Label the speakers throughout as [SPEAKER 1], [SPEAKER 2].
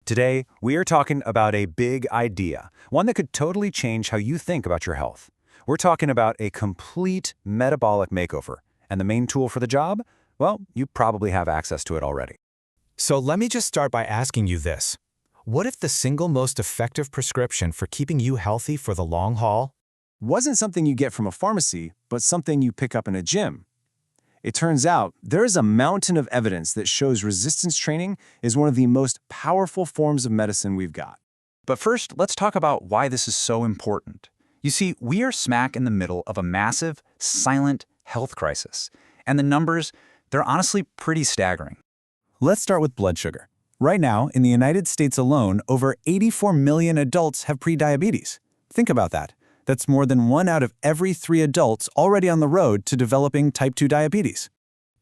[SPEAKER 1] Today, we are talking about a big idea, one that could totally change how you think about your health. We're talking about a complete metabolic makeover. And the main tool for the job? Well, you probably have access to it already.
[SPEAKER 2] So let me just start by asking you this. What if the single most effective prescription for keeping you healthy for the long haul
[SPEAKER 3] wasn't something you get from a pharmacy, but something you pick up in a gym? It turns out there is a mountain of evidence that shows resistance training is one of the most powerful forms of medicine we've got.
[SPEAKER 1] But first, let's talk about why this is so important. You see, we are smack in the middle of a massive, silent health crisis. And the numbers, they're honestly pretty staggering.
[SPEAKER 3] Let's start with blood sugar. Right now, in the United States alone, over 84 million adults have prediabetes. Think about that. That's more than 1 out of every 3 adults already on the road to developing type 2 diabetes.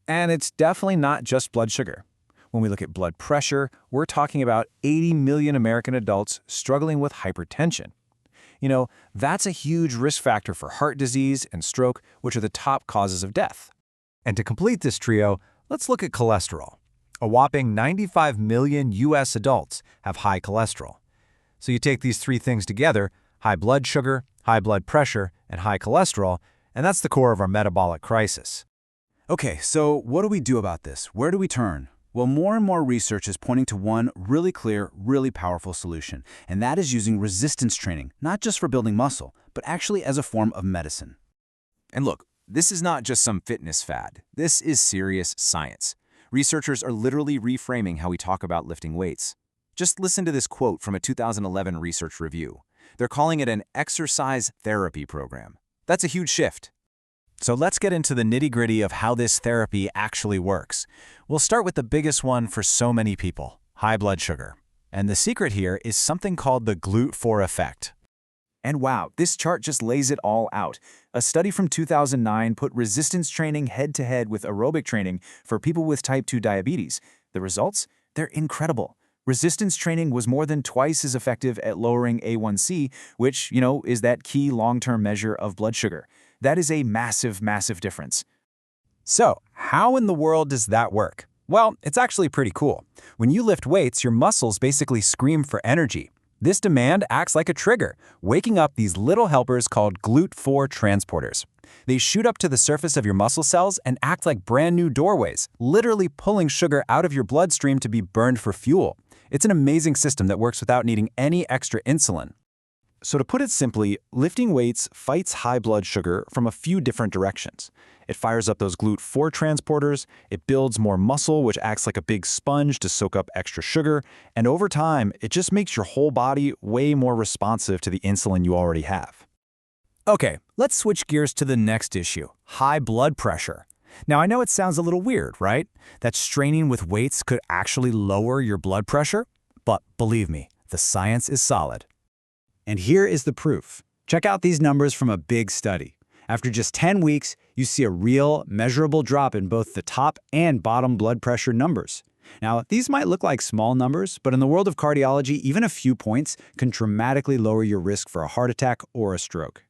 [SPEAKER 3] And it's definitely not just blood sugar. When we look at blood pressure, we're talking about 80 million American adults struggling with hypertension. You know, that's a huge risk factor for heart disease and stroke, which are the top causes of death.
[SPEAKER 2] And to complete this trio, let's look at cholesterol. A whopping 95 million U.S. adults have high cholesterol. So you take these 3 things together, high blood sugar, high blood pressure, and high cholesterol, and that's the core of our metabolic crisis.
[SPEAKER 1] Okay, so what do we do about this? Where do we turn? Well, more and more research is pointing to one really clear, really powerful solution, and that is using resistance training, not just for building muscle, but actually as a form of medicine.
[SPEAKER 4] And look, this is not just some fitness fad. This is serious science. Researchers are literally reframing how we talk about lifting weights. Just listen to this quote from a 2011 research review. They're calling it an exercise therapy program. That's a huge shift.
[SPEAKER 3] So let's get into the nitty-gritty of how this therapy actually works. We'll start with the biggest one for so many people, high blood sugar. And the secret here is something called the GLUT4 effect.
[SPEAKER 1] And wow, this chart just lays it all out. A study from 2009 put resistance training head-to-head with aerobic training for people with type 2 diabetes. The results? They're incredible. Resistance training was more than twice as effective at lowering A1C, which, is that key long-term measure of blood sugar. That is a massive, massive difference.
[SPEAKER 3] So, how in the world does that work? Well, it's actually pretty cool. When you lift weights, your muscles basically scream for energy. This demand acts like a trigger, waking up these little helpers called GLUT4 transporters. They shoot up to the surface of your muscle cells and act like brand new doorways, literally pulling sugar out of your bloodstream to be burned for fuel. It's an amazing system that works without needing any extra insulin. So to put it simply, lifting weights fights high blood sugar from a few different directions. It fires up those GLUT4 transporters, it builds more muscle, which acts like a big sponge to soak up extra sugar, and over time, it just makes your whole body way more responsive to the insulin you already have. Okay, let's switch gears to the next issue, high blood pressure. Now, I know it sounds a little weird, right? That straining with weights could actually lower your blood pressure, but believe me, the science is solid.
[SPEAKER 5] And here is the proof. Check out these numbers from a big study. After just 10 weeks, you see a real, measurable drop in both the top and bottom blood pressure numbers. Now, these might look like small numbers, but in the world of cardiology, even a few points can dramatically lower your risk for a heart attack or a stroke.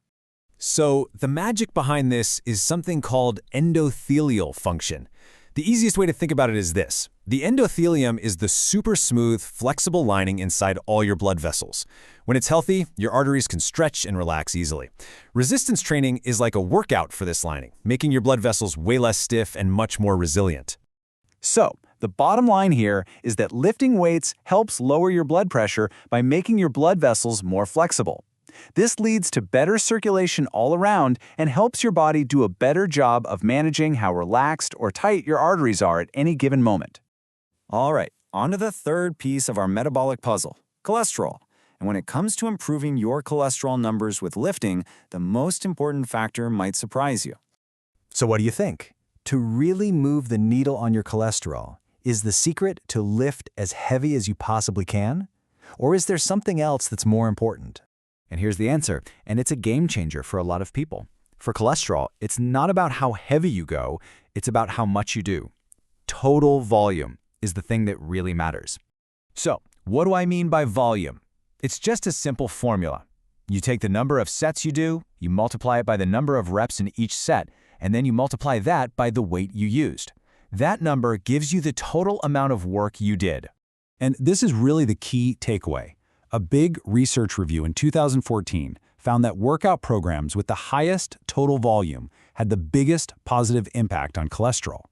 [SPEAKER 2] So the magic behind this is something called endothelial function. The easiest way to think about it is this. The endothelium is the super smooth, flexible lining inside all your blood vessels. When it's healthy, your arteries can stretch and relax easily. Resistance training is like a workout for this lining, making your blood vessels way less stiff and much more resilient.
[SPEAKER 3] So, the bottom line here is that lifting weights helps lower your blood pressure by making your blood vessels more flexible. This leads to better circulation all around and helps your body do a better job of managing how relaxed or tight your arteries are at any given moment. All right, on to the third piece of our metabolic puzzle, cholesterol. And when it comes to improving your cholesterol numbers with lifting, the most important factor might surprise you.
[SPEAKER 5] So what do you think? To really move the needle on your cholesterol, is the secret to lift as heavy as you possibly can? Or is there something else that's more important? And here's the answer, and it's a game changer for a lot of people. For cholesterol, it's not about how heavy you go, it's about how much you do. Total volume is the thing that really matters. So, what do I mean by volume? It's just a simple formula. You take the number of sets you do, you multiply it by the number of reps in each set, and then you multiply that by the weight you used. That number gives you the total amount of work you did.
[SPEAKER 3] And this is really the key takeaway. A big research review in 2014 found that workout programs with the highest total volume had the biggest positive impact on cholesterol.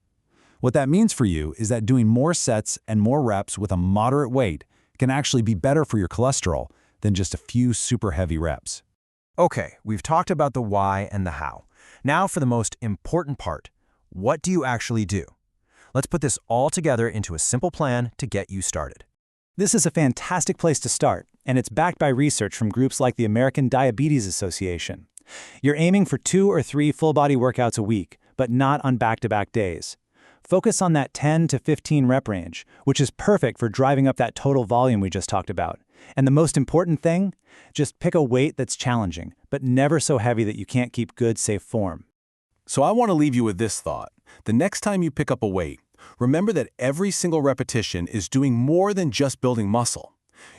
[SPEAKER 3] What that means for you is that doing more sets and more reps with a moderate weight can actually be better for your cholesterol than just a few super heavy reps.
[SPEAKER 5] Okay, we've talked about the why and the how. Now for the most important part. What do you actually do? Let's put this all together into a simple plan to get you started.
[SPEAKER 1] This is a fantastic place to start, and it's backed by research from groups like the American Diabetes Association. You're aiming for 2 or 3 full-body workouts a week, but not on back-to-back days. Focus on that 10 to 15 rep range, which is perfect for driving up that total volume we just talked about. And the most important thing? Just pick a weight that's challenging, but never so heavy that you can't keep good, safe form.
[SPEAKER 6] So I want to leave you with this thought. The next time you pick up a weight, remember that every single repetition is doing more than just building muscle.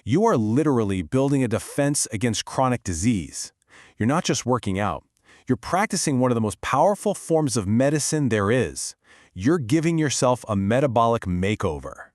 [SPEAKER 6] You are literally building a defense against chronic disease. You're not just working out. You're practicing one of the most powerful forms of medicine there is. You're giving yourself a metabolic makeover.